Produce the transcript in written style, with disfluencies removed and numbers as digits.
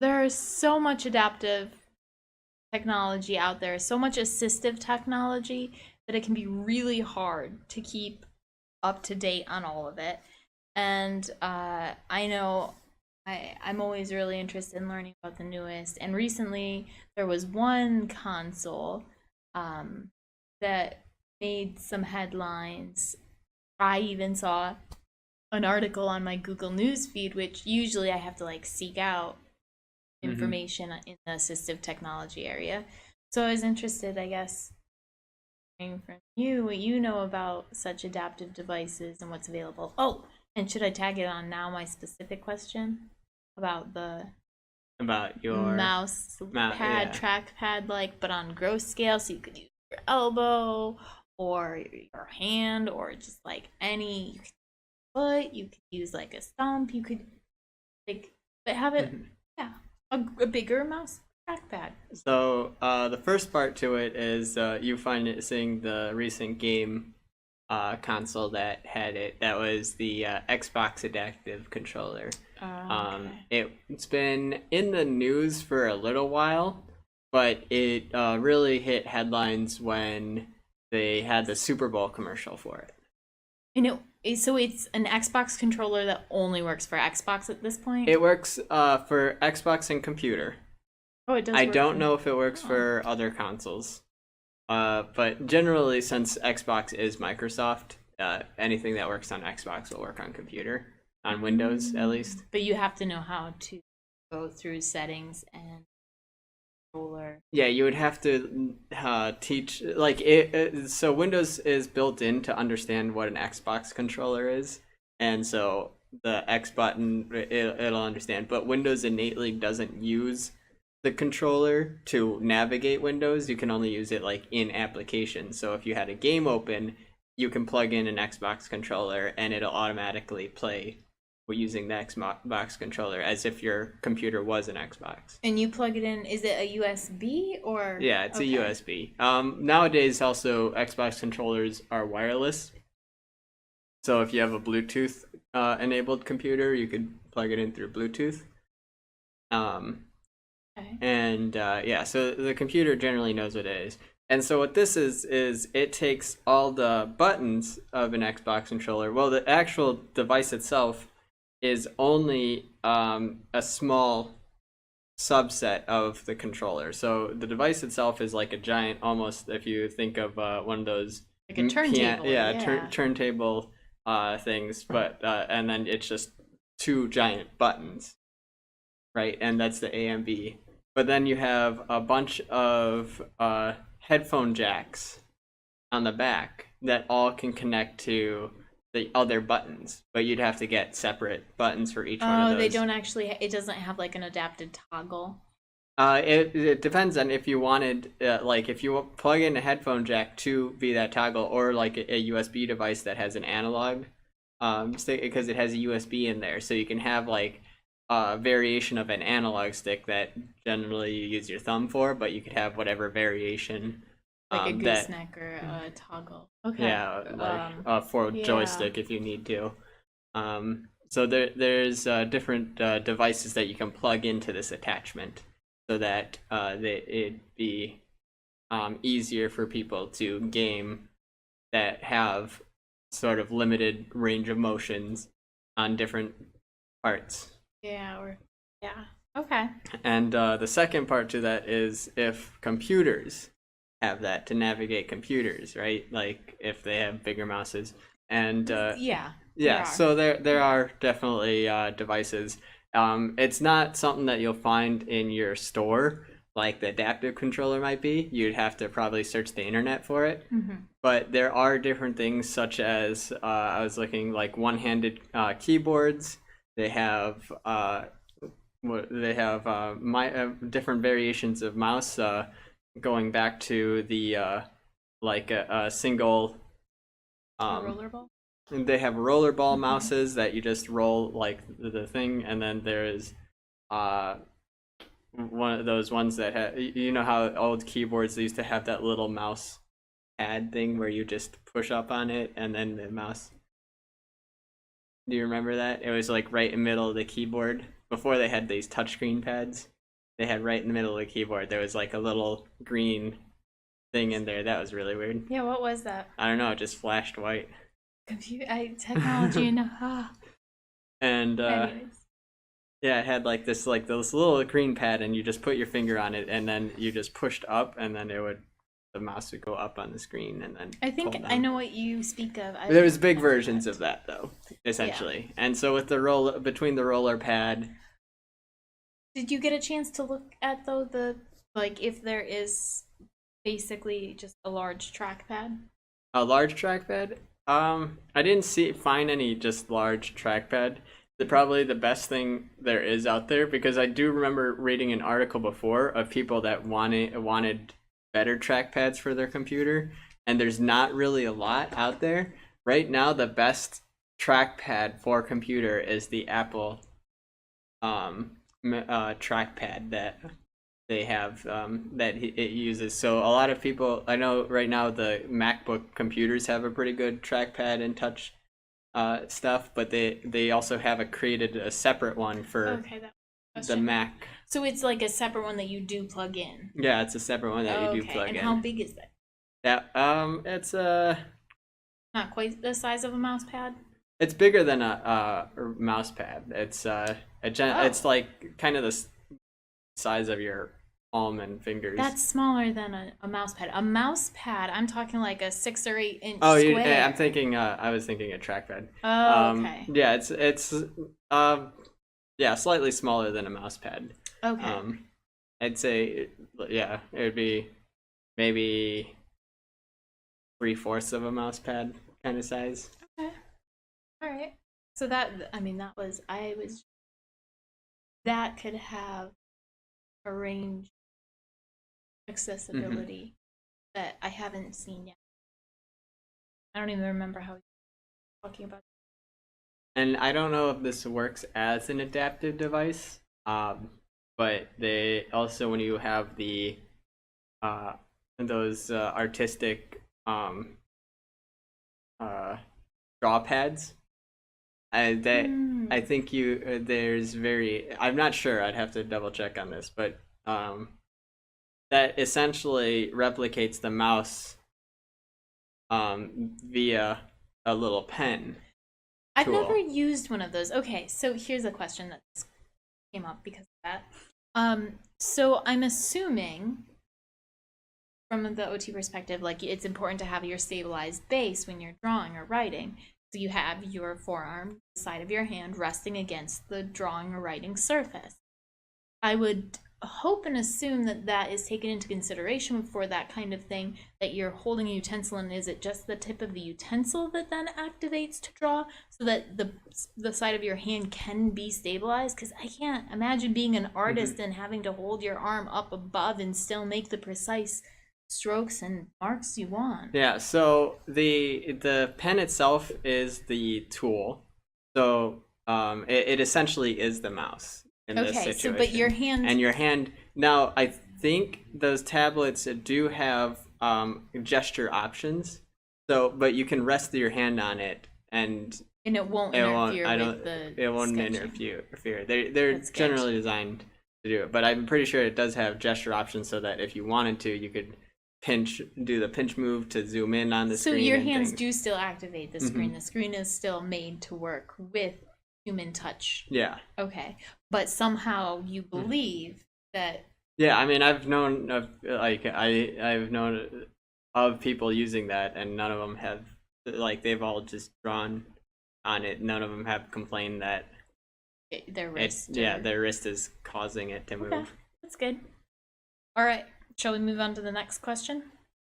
There is so much adaptive technology out there, so much assistive technology that it can be really hard to keep up to date on all of it. And I know I'm always really interested in learning about the newest. And recently, there was one console that made some headlines. I even saw an article on my Google News feed, which usually I have to like seek out Hmm. information in the assistive technology area. So I was interested, I guess, hearing from you what you know about such adaptive devices and what's available. Oh, and should I tag it on now my specific question about the About your mouse mouth, pad, yeah. trackpad like, but on gross scale, so you could use your elbow or your hand or just like any you could foot, you could use like a stump, you could like but have it Mhm. yeah, a bigger mouse trackpad. So the first part to it is you find it seeing the recent game console that had it. That was the Xbox Adaptive Controller. Okay. It's been in the news for a little while, but it really hit headlines when they had the Super Bowl commercial for it. And so it's an Xbox controller that only works for Xbox at this point. It works for Xbox and computer. Oh, it does I work don't for. know if it works Oh. for other consoles. But generally, since Xbox is Microsoft, anything that works on Xbox will work on computer, on Windows at least. But you have to know how to go through settings and controller. Yeah, you would have to teach like it. So Windows is built in to understand what an Xbox controller is, and so the X button it'll understand. But Windows innately doesn't use the controller to navigate Windows. You can only use it like in applications. So if you had a game open, you can plug in an Xbox controller and it'll automatically play using the Xbox controller as if your computer was an Xbox. And you plug it in. Is it a USB or? Yeah, it's a Okay. USB. Nowadays, also Xbox controllers are wireless. So if you have a Bluetooth enabled computer, you could plug it in through Bluetooth. Um, Okay. and yeah, so the computer generally knows what it is. And so what this is it takes all the buttons of an Xbox controller. Well, the actual device itself is only a small subset of the controller. So the device itself is like a giant, almost if you think of one of those, Like a turntable. yeah, Yeah. turntable things, but and then it's just two giant buttons, right? And that's the A and B. But then you have a bunch of headphone jacks on the back that all can connect to the other buttons, but you'd have to get separate buttons for each one of Oh, they those. don't actually. It doesn't have like an adapted toggle. It depends on if you wanted, like, if you plug in a headphone jack to be that toggle, or like a USB device that has an analog stick, because it has a USB in there, so you can have like a variation of an analog stick that generally you use your thumb for, but you could have whatever variation Like a that, gooseneck or a toggle. Okay. yeah, like for Yeah. joystick if you need to. So there's different devices that you can plug into this attachment so that it'd be easier for people to game that have sort of limited range of motions on different parts. Yeah. Or yeah. Okay. And the second part to that is if computers have that to navigate computers, right? Like if they have bigger mouses. And Yeah. There yeah, are. so there are definitely devices. It's not something that you'll find in your store, like the adaptive controller might be. You'd have to probably search the internet for it. Mm-hmm. But there are different things, such as I was looking like one-handed keyboards. They have they have different variations of mouse, going back to the like a single. A Um, rollerball. they have rollerball Mm-hmm. mouses that you just roll like the thing, and then there's uh one of those ones that you know how old keyboards they used to have that little mouse pad thing where you just push up on it and then the mouse. Do you remember that? It was like right in the middle of the keyboard before they had these touchscreen pads. they had right in the middle of the keyboard, there was like a little green thing in there. That was really weird. Yeah, what was that? I don't know, it just flashed white. Technology and And anyways. yeah, it had like this little green pad, and you just put your finger on it, and then you just pushed up, and then the mouse would go up on the screen, and then I think pull I down. know what you speak of. There was big versions of that though, essentially. And so with between the roller pad, did you get a chance to look at the like if there is basically just a large trackpad? a large trackpad, I didn't find any just large trackpad. Probably the best thing there is out there, because I do remember reading an article before of people that wanted better trackpads for their computer, and there's not really a lot out there right now. The best trackpad for computer is the Apple trackpad that they have, that it uses. So a lot of people, I know right now the MacBook computers have a pretty good trackpad and touch stuff, but they also have created a separate one for the Mac. So it's like a separate one that you do plug in. Yeah, it's a separate one that you do plug in. And how big is that? It's not quite the size of a mouse pad. It's bigger than a mouse pad. It's it's like kind of the size of your palm and fingers. That's smaller than a mouse pad. A mouse pad, I'm talking like a 6 or 8 inch square. Yeah, I'm thinking. I was thinking a trackpad. Oh, okay. Yeah, it's slightly smaller than a mouse pad. Okay. I'd say, yeah, it would be maybe 3/4 of a mouse pad kind of size. Okay. All right. So that that could have a range accessibility that I haven't seen yet. I don't even remember how you're talking about. And I don't know if this works as an adaptive device, but they also, when you have the those artistic draw pads, I think there's I'm not sure, I'd have to double check on this, but that essentially replicates the mouse via a little pen. I've never used one of those. Okay, so here's a question that came up because of that. So I'm assuming from the OT perspective, like it's important to have your stabilized base when you're drawing or writing. So you have your forearm, the side of your hand, resting against the drawing or writing surface. I would hope and assume that that is taken into consideration for that kind of thing, that you're holding a utensil, and is it just the tip of the utensil that then activates to draw so that the side of your hand can be stabilized? Because I can't imagine being an artist and having to hold your arm up above and still make the precise strokes and marks you want. Yeah, so the pen itself is the tool. So it essentially is the mouse in this situation. So but your hand now, I think those tablets do have gesture options. So, but you can rest your hand on it and it won't interfere with the it won't sketching. interfere. They're generally designed to do it, but I'm pretty sure it does have gesture options so that if you wanted to, you could do the pinch move to zoom in on the screen. So your hands do still activate the screen. The screen is still made to work with human touch. Yeah. Okay. But somehow you believe that. Yeah, I mean, I've known of I've known of people using that, and none of them have, like, they've all just drawn on it. None of them have complained that their wrist. Their wrist is causing it to move. That's good. All right. Shall we move on to the next question?